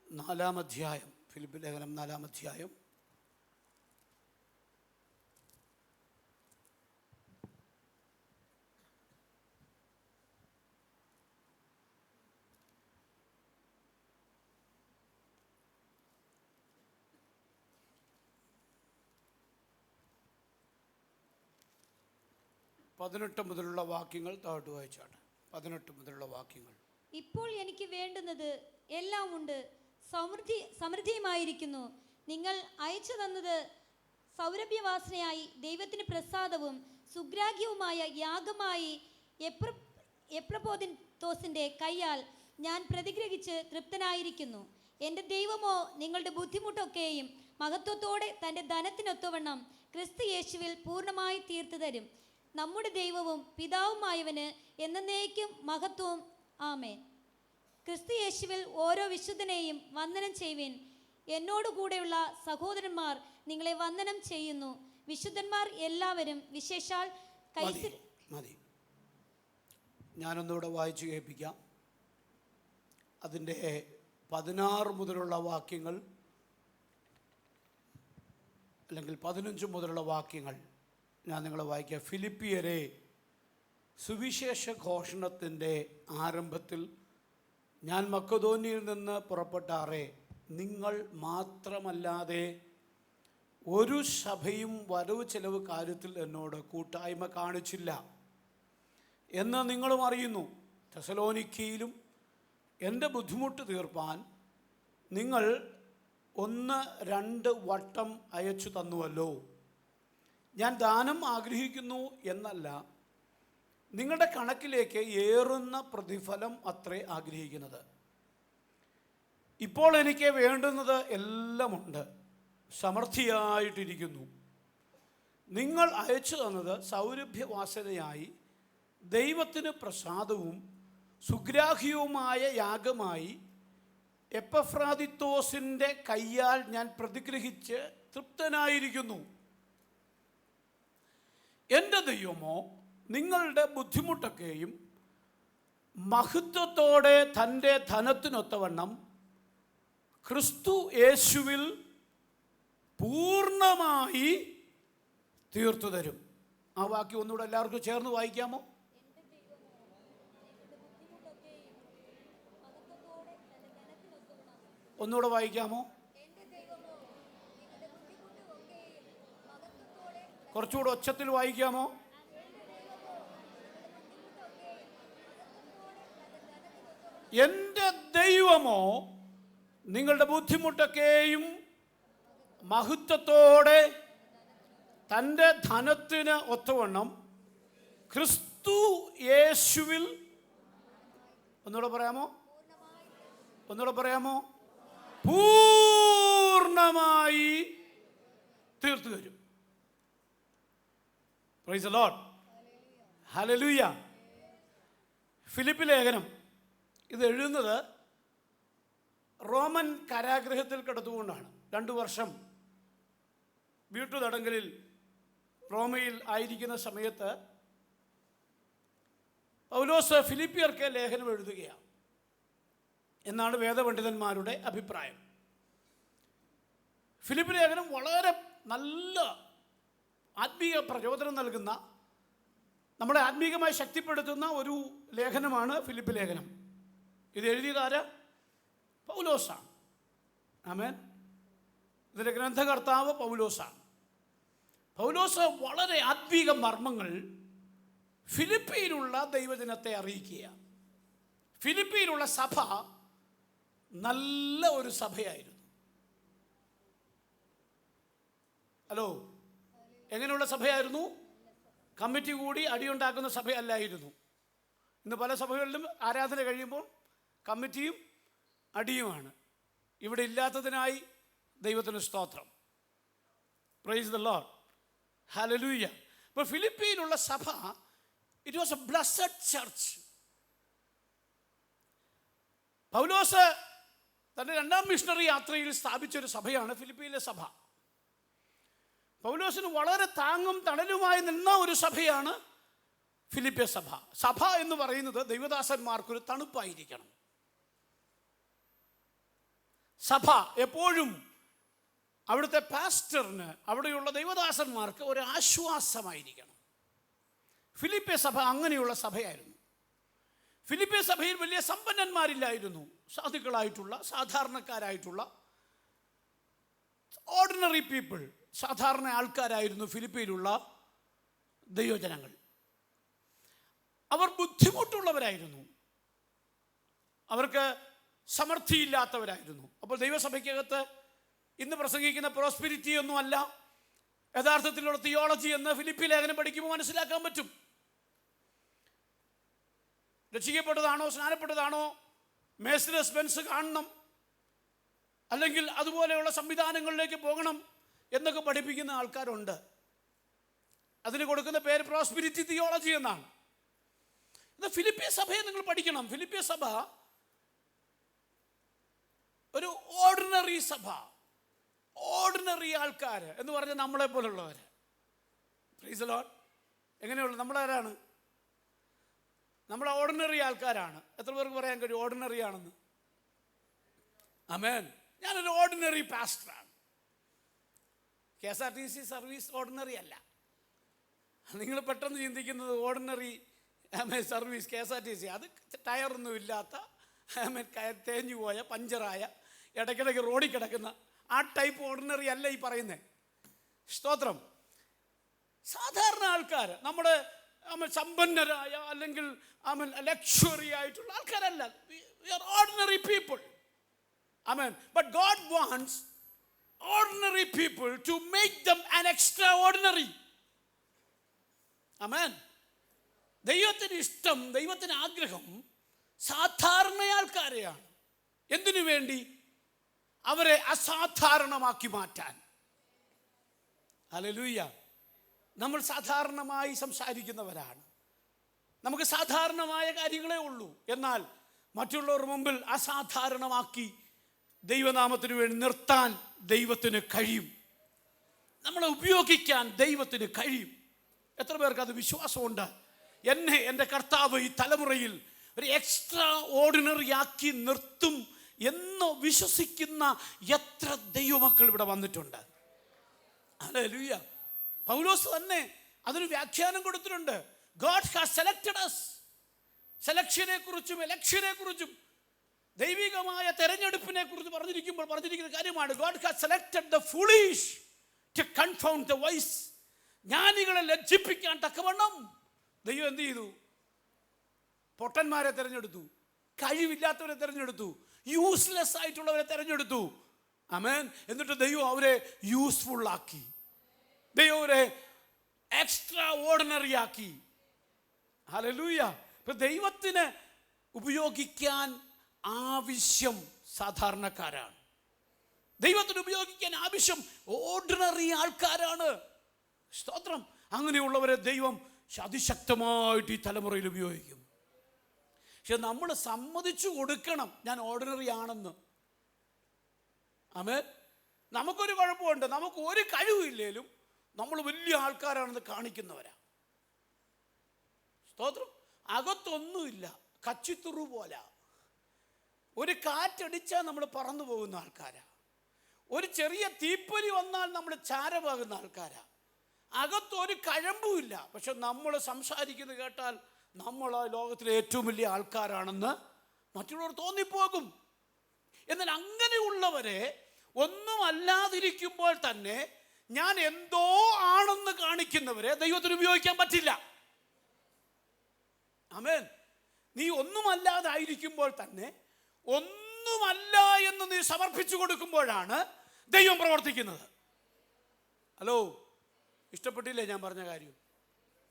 4-ാം അധ്യായം, ഫിലിപ്പി ലേഖനം 4-ാം അധ്യായം. പതിനെട്ട് മുതലുള്ള വാക്യങ്ങൾ താഴോട്ട് വായിച്ചാണ്. 18 മുതലുള്ള വാക്യങ്ങൾ. ഇപ്പോൾ എനിക്ക് വേണ്ടുന്നത് എല്ലാം ഉണ്ട്, സമൃദ്ധിയുമായിരിക്കുന്നു. നിങ്ങൾ അയച്ചു തന്നത് സൗരഭ്യവാസനയായി ദൈവത്തിന് പ്രസാദവും സുഗ്രാഹ്യവുമായ യാഗമായി എപ്രബോദിത്തോസിന്റെ കയ്യാൽ ഞാൻ പ്രതിഗ്രഹിച്ച് തൃപ്തനായിരിക്കുന്നു. എൻ്റെ ദൈവമോ നിങ്ങളുടെ ബുദ്ധിമുട്ടൊക്കെയും മഹത്വത്തോടെ തൻ്റെ ധനത്തിനൊത്തവണ്ണം ക്രിസ്തു യേശുവിൽ പൂർണ്ണമായി തീർത്തു തരും. നമ്മുടെ ദൈവവും പിതാവുമായവന് എന്നേക്കും മഹത്വവും. ആമേൻ. ക്രിസ്തു യേശുവിൽ ഓരോ വിശുദ്ധനെയും വന്ദനം ചെയ്യുവിൻ. എന്നോടുകൂടെയുള്ള സഹോദരന്മാർ നിങ്ങളെ വന്ദനം ചെയ്യുന്നു. വിശുദ്ധന്മാർ എല്ലാവരും വിശേഷാൽ മതി. ഞാനൊന്നുകൂടെ വായിച്ചു കേൾപ്പിക്കാം. അതിൻ്റെ 16 മുതലുള്ള വാക്യങ്ങൾ അല്ലെങ്കിൽ 15 മുതലുള്ള വാക്യങ്ങൾ ഞാൻ നിങ്ങളെ വായിക്കാം. ഫിലിപ്പിയരെ, സുവിശേഷ ഘോഷണത്തിൻ്റെ ആരംഭത്തിൽ ഞാൻ മക്കദോന്യയിൽ നിന്ന് പുറപ്പെട്ടാറേ, നിങ്ങൾ മാത്രമല്ലാതെ ഒരു സഭയും വരവ് ചെലവ് കാര്യത്തിൽ എന്നോട് കൂട്ടായ്മ കാണിച്ചില്ല എന്ന് നിങ്ങളും അറിയുന്നു. തെസലോനിക്കയിലും എൻ്റെ ബുദ്ധിമുട്ട് തീർപ്പാൻ നിങ്ങൾ 1-2 വട്ടം അയച്ചു തന്നുവല്ലോ. ഞാൻ ദാനം ആഗ്രഹിക്കുന്നു എന്നല്ല, നിങ്ങളുടെ കണക്കിലേക്ക് ഏറുന്ന പ്രതിഫലം അത്രേ ആഗ്രഹിക്കുന്നത്. ഇപ്പോൾ എനിക്ക് വേണ്ടുന്നത് എല്ലാമുണ്ട്, സമൃദ്ധിയായിട്ടിരിക്കുന്നു. നിങ്ങൾ അയച്ചു തന്നത് സൗരഭ്യവാസനയായി ദൈവത്തിന് പ്രസാദവും സുഗ്രാഹ്യവുമായ യാഗമായി എപ്പഫ്രാദിത്തോസിൻ്റെ കയ്യാൽ ഞാൻ പ്രതിഗ്രഹിച്ച് തൃപ്തനായിരിക്കുന്നു. എൻ്റെ ദൈവമോ നിങ്ങളുടെ ബുദ്ധിമുട്ടൊക്കെയും മഹത്വത്തോടെ തൻ്റെ ധനത്തിനൊത്തവണ്ണം ക്രിസ്തു യേശുവിൽ പൂർണ്ണമായി തീർത്തു തരും. ആ വാക്യം ഒന്നുകൂടെ എല്ലാവർക്കും ചേർന്ന് വായിക്കാമോ? ഒന്നുകൂടെ വായിക്കാമോ? കുറച്ചുകൂടെ ഒച്ചത്തിൽ വായിക്കാമോ? എൻ്റെ ദൈവമോ നിങ്ങളുടെ ബുദ്ധിമുട്ടൊക്കെയും മഹത്വത്തോടെ തൻ്റെ ധനത്തിന് ഒത്തവണ്ണം ക്രിസ്തു യേശുവിൽ, ഒന്നുകൂടെ പറയാമോ? പൂർണ്ണമായി തീർത്തു തരും. Price the Lord. Hallelujah. Philippi ലേഖനം ഇത് എഴുതുന്നത് റോമൻ കാരാഗൃഹത്തിൽ കിടത്തുകൊണ്ടാണ്. 2 വർഷം വീട്ടുതടങ്കലിൽ റോമയിൽ ആയിരിക്കുന്ന സമയത്ത് പൗലോസ് ഫിലിപ്പിയർക്ക് ലേഖനം എഴുതുകയാണ് എന്നാണ് വേദപണ്ഡിതന്മാരുടെ അഭിപ്രായം. ഫിലിപ്പി ലേഖനം വളരെ നല്ല ആത്മീയ പ്രചോദനം നൽകുന്ന, നമ്മളെ ആത്മീയമായി ശക്തിപ്പെടുത്തുന്ന ഒരു ലേഖനമാണ് ഫിലിപ്പി ലേഖനം. ഇത് എഴുതിയതാര്? പൗലോസാണ്. ആമേൻ. ഇതിൻ്റെ ഗ്രന്ഥകർത്താവ് പൗലോസാണ്. പൗലോസ് വളരെ ആത്മീക മർമ്മങ്ങൾ ഫിലിപ്പിയിലുള്ള ദൈവജനത്തെ അറിയിക്കുക. ഫിലിപ്പിയിലുള്ള സഭ നല്ല ഒരു സഭയായിരുന്നു. ഹലോ, എങ്ങനെയുള്ള സഭയായിരുന്നു? കമ്മിറ്റി കൂടി അടിയുണ്ടാക്കുന്ന സഭയല്ലായിരുന്നു. ഇന്ന് പല സഭകളിലും ആരാധന കഴിയുമ്പോൾ കമ്മിറ്റിയും അടിയുമാണ്. ഇവിടെ ഇല്ലാത്തതിനായി ദൈവത്തിന് സ്തോത്രം. Praise the Lord. ഹല്ലേലൂയ. അപ്പോൾ ഫിലിപ്പിയിലുള്ള സഭ, it was a blessed church. പൗലോസ് തൻ്റെ 2ാം മിഷണറി യാത്രയിൽ സ്ഥാപിച്ചൊരു സഭയാണ് ഫിലിപ്പിയിലെ സഭ. പൗലോസിന് വളരെ താങ്ങും തണലുമായി നിന്ന ഒരു സഭയാണ് ഫിലിപ്പിയ സഭ. സഭ എന്ന് പറയുന്നത് ദൈവദാസന്മാർക്കൊരു തണുപ്പായിരിക്കണം. സഭ എപ്പോഴും അവിടുത്തെ പാസ്റ്ററിന്, അവിടെയുള്ള ദൈവദാസന്മാർക്ക് ഒരു ആശ്വാസമായിരിക്കണം. ഫിലിപ്പിയ സഭ അങ്ങനെയുള്ള സഭയായിരുന്നു. ഫിലിപ്പിയ സഭയിൽ വലിയ സമ്പന്നന്മാരില്ലായിരുന്നു. സാധുക്കളായിട്ടുള്ള, സാധാരണക്കാരായിട്ടുള്ള, ഓർഡിനറി പീപ്പിൾ, സാധാരണ ആൾക്കാരായിരുന്നു ഫിലിപ്പിയിലുള്ള ദൈവജനങ്ങൾ. അവർ ബുദ്ധിമുട്ടുള്ളവരായിരുന്നു, അവർക്ക് സമൃദ്ധിയില്ലാത്തവരായിരുന്നു. അപ്പോൾ ദൈവസഭയ്ക്കകത്ത് ഇന്ന് പ്രസംഗിക്കുന്ന പ്രോസ്പിരിറ്റി ഒന്നുമല്ല യഥാർത്ഥത്തിലുള്ള തിയോളജി എന്ന് ഫിലിപ്പി ലേഖനം പഠിക്കുമ്പോൾ മനസ്സിലാക്കാൻ പറ്റും. രക്ഷിക്കപ്പെട്ടതാണോ, സ്നാനപ്പെട്ടതാണോ, മേഴ്സിഡസ് ബെൻസ് കാണണം, അല്ലെങ്കിൽ അതുപോലെയുള്ള സംവിധാനങ്ങളിലേക്ക് പോകണം എന്നൊക്കെ പഠിപ്പിക്കുന്ന ആൾക്കാരുണ്ട്. അതിന് കൊടുക്കുന്ന പേര് പ്രോസ്പിരിറ്റി തിയോളജി എന്നാണ്. എന്നാൽ ഫിലിപ്പിയ സഭയെ നിങ്ങൾ പഠിക്കണം. ഫിലിപ്പിയ സഭ ഒരു ഓർഡിനറി സഭ, ഓർഡിനറി ആൾക്കാർ എന്ന് പറഞ്ഞാൽ നമ്മളെ പോലുള്ളവർ. Price the Lord. എങ്ങനെയുള്ള നമ്മളാരാണ്? നമ്മൾ ഓർഡിനറി ആൾക്കാരാണ്. എത്ര പേർക്ക് പറയാൻ കഴിയും ഓർഡിനറി ആണെന്ന്? ആമേൻ. ഞാനൊരു ഓർഡിനറി പാസ്റ്ററാണ്. KSRTC സർവീസ് ഓർഡിനറി അല്ല. നിങ്ങൾ പെട്ടെന്ന് ചിന്തിക്കുന്നത് ഓർഡിനറി സർവീസ് KSRTC, അത് ടയറൊന്നും ഇല്ലാത്ത, തേഞ്ഞു പോയ, പഞ്ചറായ, ഇടയ്ക്കിടയ്ക്ക് റോഡിൽ കിടക്കുന്ന ആ ടൈപ്പ് ഓർഡിനറി അല്ല ഈ പറയുന്നത്. സ്തോത്രം. സാധാരണ ആൾക്കാർ, നമ്മുടെ സമ്പന്നരായ അല്ലെങ്കിൽ ലക്ഷറി ആയിട്ടുള്ള ആൾക്കാരല്ല. We are ordinary people. Amen. But God wants ordinary people to make them an extraordinary. Amen. ദൈവത്തിന് ഇഷ്ടം, ദൈവത്തിന് ആഗ്രഹം സാധാരണ ആൾക്കാരെയാണ്. എന്തിനു വേണ്ടി? അവരെ അസാധാരണമാക്കി മാറ്റാൻ. ഹല്ലേലൂയ. നമ്മൾ സാധാരണമായി സംസാരിക്കുന്നവരാണ്, നമുക്ക് സാധാരണമായ കാര്യങ്ങളേ ഉള്ളൂ. എന്നാൽ മറ്റുള്ളവർ മുമ്പിൽ അസാധാരണമാക്കി ദൈവനാമത്തിന് വേണ്ടി നിർത്താൻ ദൈവത്തിന് കഴിയും. നമ്മളെ ഉപയോഗിക്കാൻ ദൈവത്തിന് കഴിയും. എത്ര പേർക്ക് അത് വിശ്വാസമുണ്ട്? എന്നെ എൻ്റെ കർത്താവ് ഈ തലമുറയിൽ ഒരു എക്സ്ട്രാ ഓർഡിനറി ആക്കി നിർത്തും എന്ന് വിശ്വസിക്കുന്ന എത്ര ദൈവമക്കൾ ഇവിടെ വന്നിട്ടുണ്ട്? ഹല്ലേലൂയ. പൗലോസ് തന്നെ അതിന് വ്യാഖ്യാനം കൊടുത്തിട്ടുണ്ട്. God has selected us. സെലക്ഷനെ കുറിച്ചും എലക്ഷനെ കുറിച്ചും ദൈവികമായ തെരഞ്ഞെടുപ്പിനെ കുറിച്ച് പറഞ്ഞിരിക്കുന്ന കാര്യമാണ്. God has selected the foolish to confound the wise. ജ്ഞാനികളെ ലജ്ജിപ്പിക്കാൻ തക്കവണ്ണം ദൈവം എന്ത് ചെയ്തു? പൊട്ടന്മാരെ തിരഞ്ഞെടുത്തു, കഴിവില്ലാത്തവരെ തിരഞ്ഞെടുത്തു, യൂസ്ലെസ് ആയിട്ടുള്ളവരെ തിരഞ്ഞെടുത്തു. ആമേൻ. എന്നിട്ട് ദൈവം അവരെ യൂസ്ഫുൾ ആക്കി, ദൈവം അവരെ എക്സ്ട്രാ ഓർഡിനറി ആക്കി. ഹല്ലേലൂയ. ഇപ്പൊ ദൈവത്തിന് ഉപയോഗിക്കാൻ ആവശ്യം സാധാരണക്കാരാണ്. ദൈവത്തിന് ഉപയോഗിക്കാൻ ആവശ്യം ഓർഡിനറി ആൾക്കാരാണ്. സ്തോത്രം. അങ്ങനെയുള്ളവരെ ദൈവം അതിശക്തമായിട്ട് ഈ തലമുറയിൽ ഉപയോഗിക്കും. പക്ഷെ നമ്മൾ സമ്മതിച്ചു കൊടുക്കണം ഞാൻ ഓർഡിനറി ആണെന്ന്. ആമേൻ. നമുക്കൊരു കുഴപ്പമുണ്ട്, നമുക്ക് ഒരു കഴിവില്ലേലും നമ്മൾ വലിയ ആൾക്കാരാണെന്ന് കാണിക്കുന്നവരാ. സ്തോത്രം. അകത്തൊന്നുമില്ല, കച്ചിത്തുറു പോലെ. ഒരു കാറ്റടിച്ചാൽ നമ്മൾ പറന്നു പോകുന്ന ആൾക്കാരാ. ഒരു ചെറിയ തീപ്പൊരി വന്നാൽ നമ്മൾ ചാരമാകുന്ന ആൾക്കാരാ. അകത്തൊരു കഴമ്പുമില്ല. പക്ഷെ നമ്മൾ സംസാരിക്കുന്നത് കേട്ടാൽ നമ്മൾ ആ ലോകത്തിലെ ഏറ്റവും വലിയ ആൾക്കാരാണെന്ന് മറ്റുള്ളവർ തോന്നിപ്പോകും. എന്നാൽ അങ്ങനെയുള്ളവരെ ഒന്നും അല്ലാതിരിക്കുമ്പോൾ തന്നെ ഞാൻ എന്തോ ആണെന്ന് കാണിക്കുന്നവരെ ദൈവത്തിന് ഉപയോഗിക്കാൻ പറ്റില്ല. ആമേൻ. നീ ഒന്നുമല്ലാതായിരിക്കുമ്പോൾ തന്നെ ഒന്നുമല്ല എന്ന് നീ സമർപ്പിച്ചു കൊടുക്കുമ്പോഴാണ് ദൈവം പ്രവർത്തിക്കുന്നത്. ഹലോ, ഇഷ്ടപ്പെട്ടില്ലേ ഞാൻ പറഞ്ഞ കാര്യം?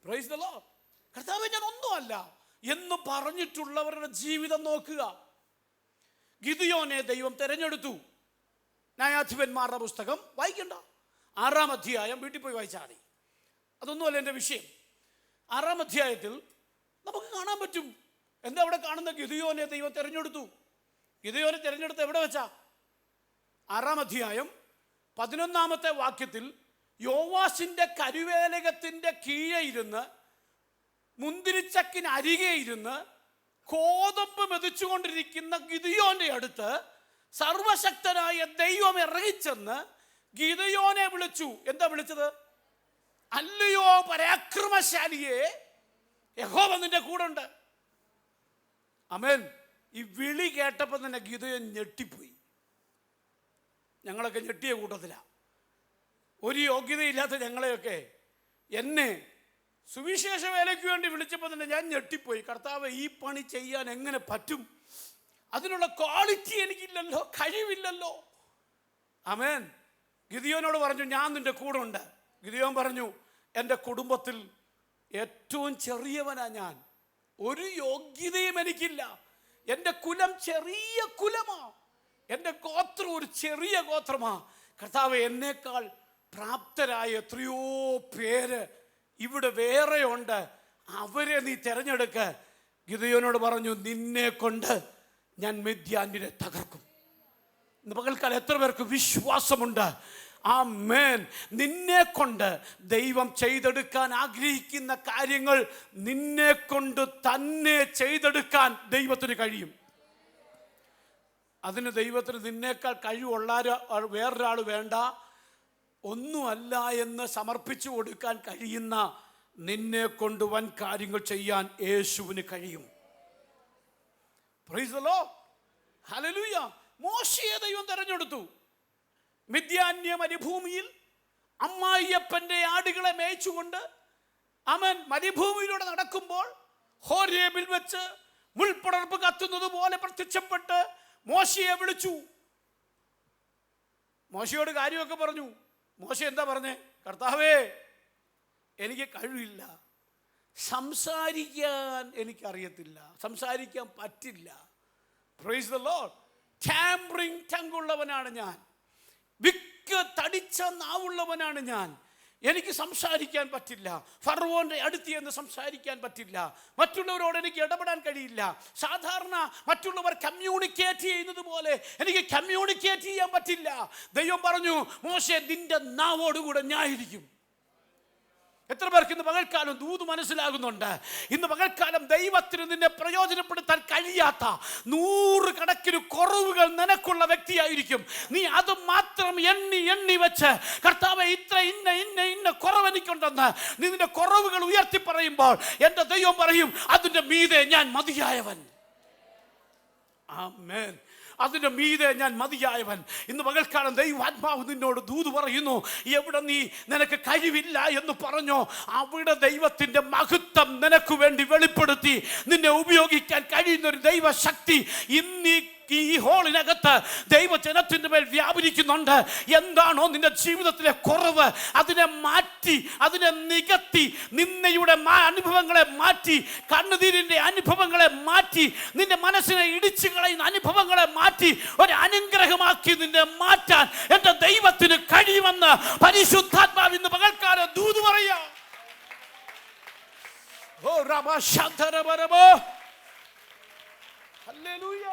Price the Lord. കർത്താവേ ഞാൻ ഒന്നുമല്ല എന്ന് പറഞ്ഞിട്ടുള്ളവരുടെ ജീവിതം നോക്കുക. ഗിദിയോനെ ദൈവം തിരഞ്ഞെടുത്തു. ന്യായാധിപന്മാരുടെ പുസ്തകം വായിക്കണ്ട, 6-ാം അധ്യായം വീട്ടിൽ പോയി വായിച്ചാൽ മതി. അതൊന്നുമല്ല എൻ്റെ വിഷയം. 6-ാം അധ്യായത്തിൽ നമുക്ക് കാണാൻ പറ്റും എന്താ അവിടെ കാണുന്ന. ഗിദിയോനെ ദൈവം തിരഞ്ഞെടുത്തു. ഗിദിയോനെ തിരഞ്ഞെടുത്ത് എവിടെ വെച്ചാ? 6-ാം അധ്യായം 11-ാമത്തെ വാക്യത്തിൽ യോവാശിന്റെ കരുവേലകത്തിന്റെ കീഴെ ഇരുന്ന്, മുന്തിരിച്ചക്കിന് അരികെ ഇരുന്ന് കോതമ്പ് മെതിച്ചുകൊണ്ടിരിക്കുന്ന ഗിദിയോന്റെ അടുത്ത് സർവശക്തനായ ദൈവം ഇറങ്ങിച്ചെന്ന് ഗിദെയോനെ വിളിച്ചു. എന്താ വിളിച്ചത്? അല്ലയോ പരാക്രമശാലിയെ, യഹോവ നിന്റെ കൂടെ ഉണ്ട്. ആമേൻ. ഈ വിളി കേട്ടപ്പോൾ തന്നെ ഗിദെയോൻ ഞെട്ടിപ്പോയി. ഞങ്ങളൊക്കെ ഞെട്ടിയ കൂട്ടത്തിലാണ്. ഒരു യോഗ്യതയില്ലാത്ത ഞങ്ങളെയൊക്കെ എന്നെ സുവിശേഷ വേലയ്ക്ക് വേണ്ടി വിളിച്ചപ്പോൾ തന്നെ ഞാൻ ഞെട്ടിപ്പോയി. കർത്താവ്, ഈ പണി ചെയ്യാൻ എങ്ങനെ പറ്റും? അതിനുള്ള ക്വാളിറ്റി എനിക്കില്ലല്ലോ, കഴിവില്ലല്ലോ. ആമേൻ. ഗിദെയോനോട് പറഞ്ഞു, ഞാൻ നിന്റെ കൂടെ ഉണ്ട്. ഗിദെയോൻ പറഞ്ഞു, എൻ്റെ കുടുംബത്തിൽ ഏറ്റവും ചെറിയവനാ ഞാൻ, ഒരു യോഗ്യതയും എനിക്കില്ല. എൻ്റെ കുലം ചെറിയ കുലമാ, എൻ്റെ ഗോത്രം ഒരു ചെറിയ ഗോത്രമാ. കർത്താവ്, എന്നേക്കാൾ പ്രാപ്തരായ എത്രയോ പേര് ഇവിടെ വേറെ ഉണ്ട്, അവരെ നീ തിരഞ്ഞെടുക്ക. ഗിദെയോനോട് പറഞ്ഞു, നിന്നെ കൊണ്ട് ഞാൻ മിദ്യാന്യരെ തകർക്കും. ഇന്ന് പകൽക്കാലം എത്ര പേർക്ക് വിശ്വാസമുണ്ട്? ആമേൻ. നിന്നെ കൊണ്ട് ദൈവം ചെയ്തെടുക്കാൻ ആഗ്രഹിക്കുന്ന കാര്യങ്ങൾ നിന്നെ കൊണ്ട് തന്നെ ചെയ്തെടുക്കാൻ ദൈവത്തിന് കഴിയും. അതിന് ദൈവത്തിന് നിന്നേക്കാൾ കഴിവുള്ള വേറൊരാൾ വേണ്ട. ഒന്നുമല്ല എന്ന് സമർപ്പിച്ചു കൊടുക്കാൻ കഴിയുന്ന നിന്നെ കൊണ്ട് വൻ കാര്യങ്ങൾ ചെയ്യാൻ യേശുവിന് കഴിയും. Price the Lord. ഹല്ലേലൂയ. മോശയെ ദൈവം തെരഞ്ഞെടുത്തു. മിദ്യാന്യ മരുഭൂമിയിൽ അമ്മായിയപ്പൻ്റെ ആടുകളെ മേയിച്ചുകൊണ്ട് അവൻ മരുഭൂമിയിലൂടെ നടക്കുമ്പോൾ ഹോരേബിൽ വെച്ച് മുൾപ്പടർപ്പ് കത്തുന്നത് പോലെ പ്രത്യക്ഷപ്പെട്ട് മോശയെ വിളിച്ചു. മോശയോട് കാര്യമൊക്കെ പറഞ്ഞു. മോശ എന്താ പറഞ്ഞേ? കർത്താവേ, എനിക്ക് കഴിവില്ല, സംസാരിക്കാൻ എനിക്കറിയത്തില്ല, സംസാരിക്കാൻ പറ്റില്ല. Praise the Lord. Tampering tongue ഉള്ളവനാണ് ഞാൻ, വിക്ക് തടിച്ച നാവുള്ളവനാണ് ഞാൻ, എനിക്ക് സംസാരിക്കാൻ പറ്റില്ല. ഫറവോന്റെ അടുത്ത് എന്ന് സംസാരിക്കാൻ പറ്റില്ല. മറ്റുള്ളവരോട് എനിക്ക് ഇടപെടാൻ കഴിയില്ല. സാധാരണ മറ്റുള്ളവർ കമ്മ്യൂണിക്കേറ്റ് ചെയ്യുന്നത് പോലെ എനിക്ക് കമ്മ്യൂണിക്കേറ്റ് ചെയ്യാൻ പറ്റില്ല. ദൈവം പറഞ്ഞു, മോശെ, നിന്റെ നാവോടുകൂടെ ഞാനിരിക്കും. എത്ര പേർക്ക് ഇന്ന് പകൽക്കാലം ദൂത് മനസ്സിലാകുന്നുണ്ട്? ഇന്ന് പകൽക്കാലം ദൈവത്തിന് നിന്നെ പ്രയോജനപ്പെടുത്താൻ കഴിയാത്ത 100 കണക്കിന് കുറവുകൾ നിനക്കുള്ള വ്യക്തിയായിരിക്കും. നീ അത് മാത്രം എണ്ണി വെച്ച് കർത്താവേ, ഇത്ര ഇന്ന കുറവ് എനിക്കുണ്ടെന്ന് നീ നിന്റെ കുറവുകൾ ഉയർത്തി പറയുമ്പോൾ എൻ്റെ ദൈവം പറയും, അതിൻ്റെ മീതെ ഞാൻ മതിയായവൻ. ആമേൻ. അതിൻ്റെ മീതെ ഞാൻ മതിയായവൻ. ഇന്ന് പകൽക്കാലം ദൈവാത്മാവ് നിന്നോട് ദൂത് പറയുന്നു, എവിടെ നീ നിനക്ക് കഴിവില്ല എന്ന് പറഞ്ഞോ, അവിടെ ദൈവത്തിൻ്റെ മഹത്വം നിനക്ക് വേണ്ടി വെളിപ്പെടുത്തി നിന്നെ ഉപയോഗിക്കാൻ കഴിയുന്ന ഒരു ദൈവശക്തി ഇന്ന് ഈ ഹോളിനകത്ത് ദൈവജനത്തിൻ്റെ മേൽ വ്യാപരിക്കുന്നുണ്ട്. എന്താണോ നിന്റെ ജീവിതത്തിലെ കുറവ്, അതിനെ മാറ്റി, അതിനെ നികത്തി, നിന്നയുടെ അനുഭവങ്ങളെ മാറ്റി, കണ്ണുനീരിൻ്റെ അനുഭവങ്ങളെ മാറ്റി, നിന്റെ മനസ്സിനെ ഇടിച്ചു കളയുന്ന അനുഭവങ്ങളെ മാറ്റി ഒരു അനുഗ്രഹമാക്കി നിന്നെ മാറ്റാൻ എൻ്റെ ദൈവത്തിന് കഴിയുമെന്ന് പരിശുദ്ധാത്മാവ് ഇന്ന് പകൽക്കാലം ദൂത് പറയാ. ഓ റബ ശാന്തരബരബോ. ഹല്ലേലൂയ.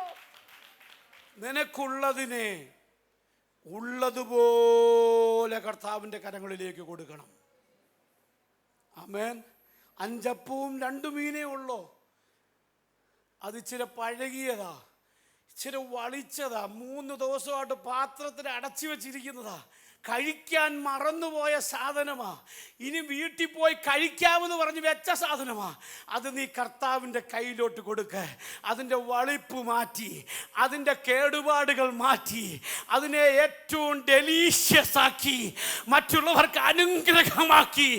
നിനക്കുള്ളതിനെ ഉള്ളതുപോലെ കർത്താവിൻ്റെ കരങ്ങളിലേക്ക് കൊടുക്കണം. ആമേൻ. 5 അപ്പവും 2 മീനേ ഉള്ളൂ. അത് ഇച്ചിരി പഴകിയതാ, ഇച്ചിരി വളിച്ചതാ, 3 ദിവസമായിട്ട് പാത്രത്തിൽ അടച്ചു വെച്ചിരിക്കുന്നതാ, കഴിക്കാൻ മറന്നുപോയ സാധനമാ, ഇനി വീട്ടിൽ പോയി കഴിക്കാമെന്ന് പറഞ്ഞ് വെച്ച സാധനമാ. അത് നീ കർത്താവിൻ്റെ കയ്യിലോട്ട് കൊടുക്ക. അതിൻ്റെ വളിപ്പ് മാറ്റി, അതിൻ്റെ കേടുപാടുകൾ മാറ്റി, അതിനെ ഏറ്റവും ഡെലീഷ്യസ് ആക്കി, മറ്റുള്ളവർക്ക് അനുഗ്രഹമാക്കി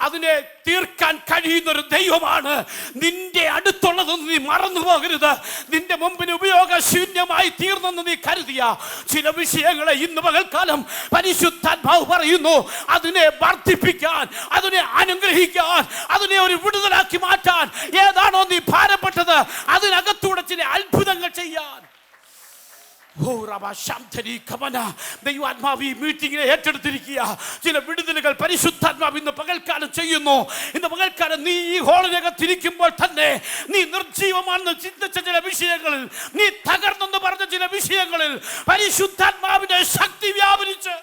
അതിനെ തീർക്കാൻ കഴിയുന്നൊരു ദൈവമാണ് നിന്റെ അടുത്തുള്ളതെന്ന് നീ മറന്നു പോകരുത്. നിന്റെ മുമ്പിൽ ഉപയോഗശൂന്യമായി തീർന്നെന്ന് നീ കരുതിയ ചില വിഷയങ്ങളെ ഇന്ന് പകൽക്കാലം പരിശുദ്ധാത്മാവ് പറയുന്നു, അതിനെ വർദ്ധിപ്പിക്കാൻ, അതിനെ അനുഗ്രഹിക്കാൻ, അതിനെ ഒരു വിടുതലാക്കി മാറ്റാൻ, ഏതാണോ നീ ഭാരപ്പെട്ടത് അതിനകത്തൂടെ ചില അത്ഭുതങ്ങൾ ചെയ്യാൻ. ദൈവാത്മാവ് ഈ മീറ്റിംഗിനെ ഏറ്റെടുത്തിരിക്കുക. ചില വിടുതലുകൾ പരിശുദ്ധാത്മാവ് ഇന്ന് പകൽക്കാലം ചെയ്യുന്നു. ഇന്ന് പകൽക്കാലം നീ ഈ ഹോളിനകത്തിരിക്കുമ്പോൾ തന്നെ നീ നിർജീവമാണെന്ന് ചിന്തിച്ച ചില വിഷയങ്ങളിൽ, നീ തകർന്നെന്ന് പറഞ്ഞ ചില വിഷയങ്ങളിൽ പരിശുദ്ധാത്മാവിന്റെ ശക്തി വ്യാപരിച്ച്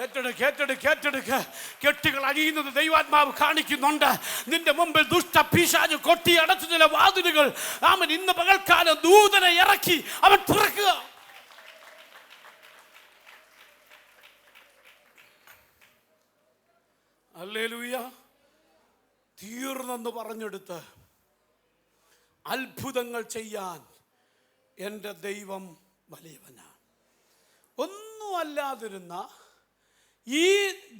ഏറ്റെടുക്ക്. കെട്ടുകൾ അഴിയുന്നത് ദൈവാത്മാവ് കാണിക്കുന്നുണ്ട്. നിന്റെ മുമ്പിൽ ദുഷ്ട പിശാച് കൊട്ടി അടച്ചു ചില വാതിലുകൾ അവൻ ഇന്ന് പകൽക്കാലം ദൂതനെ ഇറക്കി അവൻ തുറക്കുക. ഹല്ലേലൂയ. തീർന്നെന്ന് പറഞ്ഞെടുത്ത് അത്ഭുതങ്ങൾ ചെയ്യാൻ എൻ്റെ ദൈവം വലിയവനാണ്. ഒന്നുമല്ലാതിരുന്ന ഈ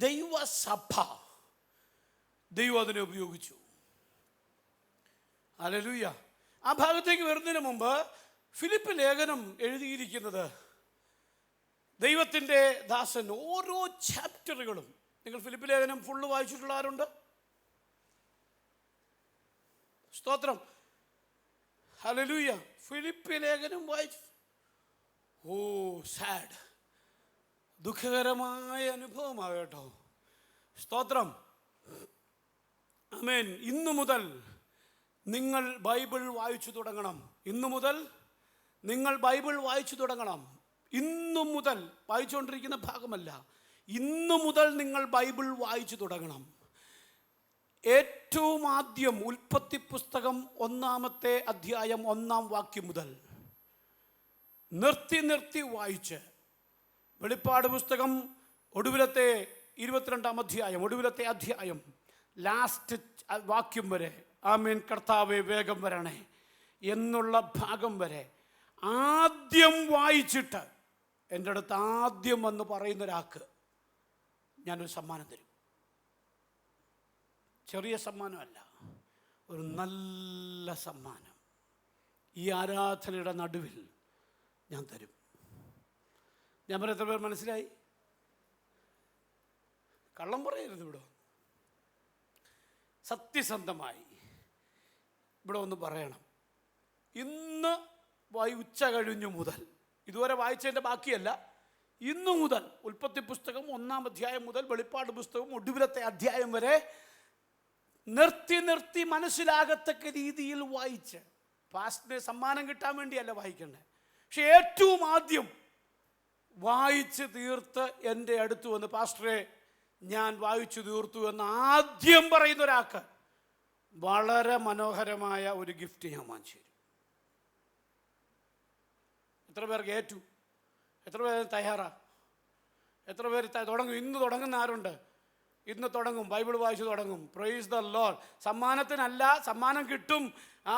ദൈവസഭ ദൈവം അതിനെ ഉപയോഗിച്ചു. ഹല്ലേലൂയ. ആ ഭാഗത്തേക്ക് വരുന്നതിന് മുമ്പ് ഫിലിപ്പ് ലേഖനം എഴുതിയിരിക്കുന്നത് ദൈവത്തിൻ്റെ ദാസൻ ഓരോ ചാപ്റ്ററുകളും, നിങ്ങൾ ഫിലിപ്പ് ലേഖനം ഫുള്ള് വായിച്ചിട്ടുള്ള ആരുണ്ട്? സ്തോത്രം. ഹല്ലേലൂയ. ഫിലിപ്പ് ലേഖനം വായിച്ചു. ഓ സാഡ്, ദുഃഖകരമായ അനുഭവമാണ് കേട്ടോ. സ്തോത്രം. ആമേൻ. ഇന്നു മുതൽ നിങ്ങൾ ബൈബിൾ വായിച്ചു തുടങ്ങണം. ഇന്നു മുതൽ നിങ്ങൾ ബൈബിൾ വായിച്ചു തുടങ്ങണം. ഇന്നു മുതൽ വായിച്ചുകൊണ്ടിരിക്കുന്ന ഭാഗമല്ല, ഇന്നു മുതൽ നിങ്ങൾ ബൈബിൾ വായിച്ചു തുടങ്ങണം. ഏറ്റവും ആദ്യം ഉൽപ്പത്തി പുസ്തകം 1-ാമത്തെ അധ്യായം 1-ാം വാക്യം മുതൽ നിർത്തി വായിച്ച് വെളിപ്പാട് പുസ്തകം ഒടുവിലത്തെ 22-ാം അധ്യായം, ഒടുവിലത്തെ അധ്യായം ലാസ്റ്റ് വാക്യം വരെ, ആമേൻ കർത്താവേ വേഗം വരണേ എന്നുള്ള ഭാഗം വരെ ആദ്യം വായിച്ചിട്ട് എൻ്റെ അടുത്ത് ആദ്യം വന്ന് പറയുന്ന ഒരാൾക്ക് ഞാനൊരു സമ്മാനം തരും. ചെറിയ സമ്മാനമല്ല, ഒരു നല്ല സമ്മാനം ഈ ആരാധനയുടെ നടുവിൽ ഞാൻ തരും. ഞാൻ പറഞ്ഞ എത്ര പേർ മനസ്സിലായി? കള്ളം പറയരുത്. ഇവിടെ സത്യസന്ധമായി ഇവിടെ ഒന്ന് പറയണം. ഇന്ന് ഉച്ച കഴിഞ്ഞു മുതൽ, ഇതുവരെ വായിച്ചതിൻ്റെ ബാക്കിയല്ല, ഇന്നു മുതൽ ഉൽപ്പത്തി പുസ്തകം 1-ാം അധ്യായം മുതൽ വെളിപ്പാട് പുസ്തകം ഒടുവിലത്തെ അധ്യായം വരെ നിർത്തി മനസ്സിലാകത്തക്ക രീതിയിൽ വായിച്ച്, പാസ്റ്റിന് സമ്മാനം കിട്ടാൻ വേണ്ടിയല്ല വായിക്കേണ്ടത്, പക്ഷെ ഏറ്റവും ആദ്യം വായിച്ച് തീർത്ത് എൻ്റെ അടുത്ത് വന്ന് പാസ്റ്ററെ ഞാൻ വായിച്ചു തീർത്തു എന്ന് ആദ്യം പറയുന്ന ഒരാൾക്ക് വളരെ മനോഹരമായ ഒരു ഗിഫ്റ്റ് ഞാൻ വാങ്ങിച്ചു തരും. എത്ര പേർക്ക് ഏറ്റു? എത്ര പേർ തയ്യാറാ? എത്ര പേര് തുടങ്ങും? ഇന്ന് തുടങ്ങുന്ന ആരുണ്ട്? ഇന്ന് തുടങ്ങും, ബൈബിൾ വായിച്ചു തുടങ്ങും. Praise the Lord. സമ്മാനത്തിനല്ല, സമ്മാനം കിട്ടും.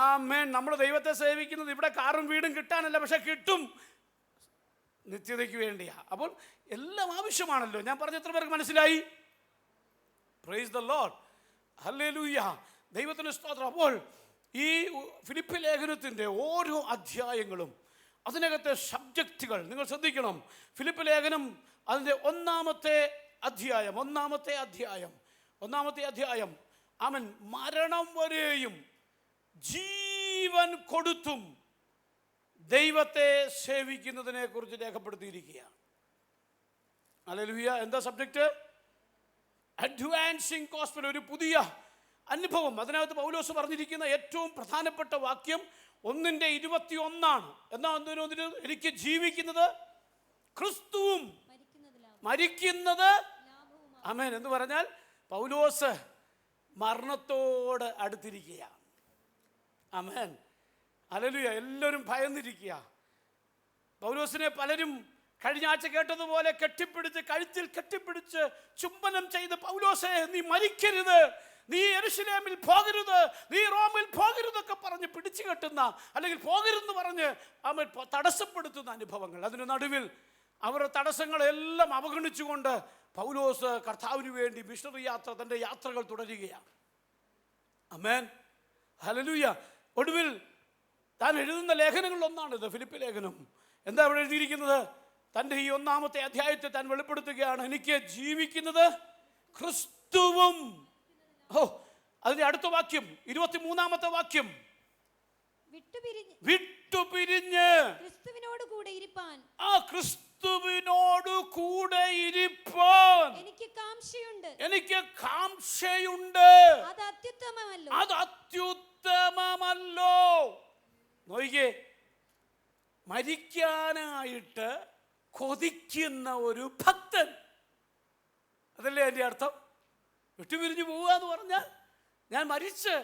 ആമേൻ. നമ്മൾ ദൈവത്തെ സേവിക്കുന്നത് ഇവിടെ കാറും വീടും കിട്ടാനല്ല, പക്ഷെ കിട്ടും, നിത്യതയ്ക്ക് വേണ്ടിയാ. അപ്പോൾ എല്ലാം ആവശ്യമാണല്ലോ. ഞാൻ പറഞ്ഞ എത്ര പേർക്ക് മനസ്സിലായി? Praise the Lord. ഹല്ലേലൂയ. ദൈവത്തിന് സ്തോത്രം. അപ്പോൾ ഈ ഫിലിപ്പ് ലേഖനത്തിൻ്റെ ഓരോ അധ്യായങ്ങളും അതിനകത്തെ സബ്ജക്റ്റുകൾ നിങ്ങൾ ശ്രദ്ധിക്കണം. ഫിലിപ്പ് ലേഖനം അതിൻ്റെ 1-ാമത്തെ അധ്യായം അവൻ മരണം വരെയും ജീവൻ കൊടുത്തും ദൈവത്തെ സേവിക്കുന്നതിനെ കുറിച്ച് രേഖപ്പെടുത്തിയിരിക്കുകയാണ്. ഹല്ലേലൂയ. എന്താ സബ്ജക്റ്റ്? അഡ്വാൻസിങ് ഗോസ്പൽ, ഒരു പുതിയ അനുഭവം. അതിനകത്ത് പൗലോസ് പറഞ്ഞിരിക്കുന്ന ഏറ്റവും പ്രധാനപ്പെട്ട വാക്യം 1:21 എന്നാ എനിക്ക് ജീവിക്കുന്നത് ക്രിസ്തുവും മരിക്കുന്നത്. ആമേൻ. എന്ന് പറഞ്ഞാൽ പൗലോസ് മരണത്തോട് അടുത്തിരിക്കുകയാണ്. ആമേൻ. ഹല്ലേലൂയ. എല്ലാവരും ഭയന്നിരിക്കുക. പൗലോസിനെ പലരും കഴിഞ്ഞ ആഴ്ച കേട്ടതുപോലെ കെട്ടിപ്പിടിച്ച്, കഴുത്തിൽ കെട്ടിപ്പിടിച്ച് ചുംബനം ചെയ്ത്, പൗലോസേ നീ മരിക്കരുത്, നീ യെരുശലേമിൽ പോകരുത്, നീ റോമിൽ പോകരുതൊക്കെ പറഞ്ഞ് പിടിച്ചു കെട്ടുന്ന, അല്ലെങ്കിൽ പോകരുതെന്ന് പറഞ്ഞ് അവൻ തടസ്സപ്പെടുത്തുന്ന അനുഭവങ്ങൾ. അതിന് നടുവിൽ അവരുടെ തടസ്സങ്ങളെല്ലാം അവഗണിച്ചുകൊണ്ട് പൗലോസ് കർത്താവിന് വേണ്ടി മിഷണറി യാത്ര, തൻ്റെ യാത്രകൾ തുടരുകയാണ്. ആമേൻ. ഹല്ലേലൂയ. ഒടുവിൽ താൻ എഴുതുന്ന ലേഖനങ്ങളിലൊന്നാണിത് ഫിലിപ്പ് ലേഖനം. എന്താ അവിടെ എഴുതിയിരിക്കുന്നത്? തൻ്റെ ഈ 1-ാമത്തെ അധ്യായത്തെ താൻ വെളിപ്പെടുത്തുകയാണ്. എനിക്ക് ജീവിക്കുന്നത് ക്രിസ്തുവും. അതിന്റെ അടുത്ത വാക്യം 23-ാമത്തെ വാക്യം, വിട്ടുപിരിഞ്ഞ് ക്രിസ്തുവിനോട് കൂടെ ഇരിപ്പാൻ എനിക്ക് കാംക്ഷയുണ്ട്. അത് അത്യുത്തമമല്ലോ. നോക്കിക്കേ, മരിക്കാനായിട്ട് കൊതിക്കുന്ന ഒരു ഭക്തൻ. അതല്ലേ എൻ്റെ അർത്ഥം? വിട്ടുപിരിഞ്ഞു പോവുക എന്ന് പറഞ്ഞാൽ ഞാൻ മരിച്ച്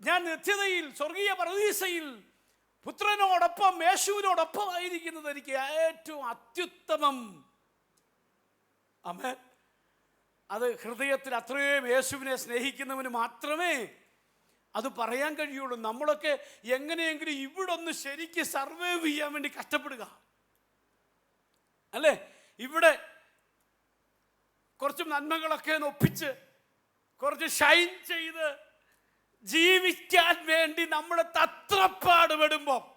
ഞാൻ നിത്യതയിൽ സ്വർഗീയ പരദീസയിൽ പുത്രനോടൊപ്പം യേശുവിനോടൊപ്പം ആയിരിക്കുന്നത് എനിക്ക് ഏറ്റവും അത്യുത്തമം. ആമേൻ. അത് ഹൃദയത്തിൽ അത്രയും യേശുവിനെ സ്നേഹിക്കുന്നവന് മാത്രമേ അത് പറയാൻ കഴിയുള്ളൂ. നമ്മളൊക്കെ എങ്ങനെയെങ്കിലും ഇവിടെ ഒന്ന് ശരിക്ക് സർവൈവ് ചെയ്യാൻ വേണ്ടി കഷ്ടപ്പെടുക അല്ലേ? ഇവിടെ കുറച്ച് നന്മകളൊക്കെ ഒന്ന് ഒപ്പിച്ച് കുറച്ച് ഷൈൻ ചെയ്ത് ജീവിക്കാൻ വേണ്ടി നമ്മൾ തത്രപ്പാട് പെടുമ്പോൾ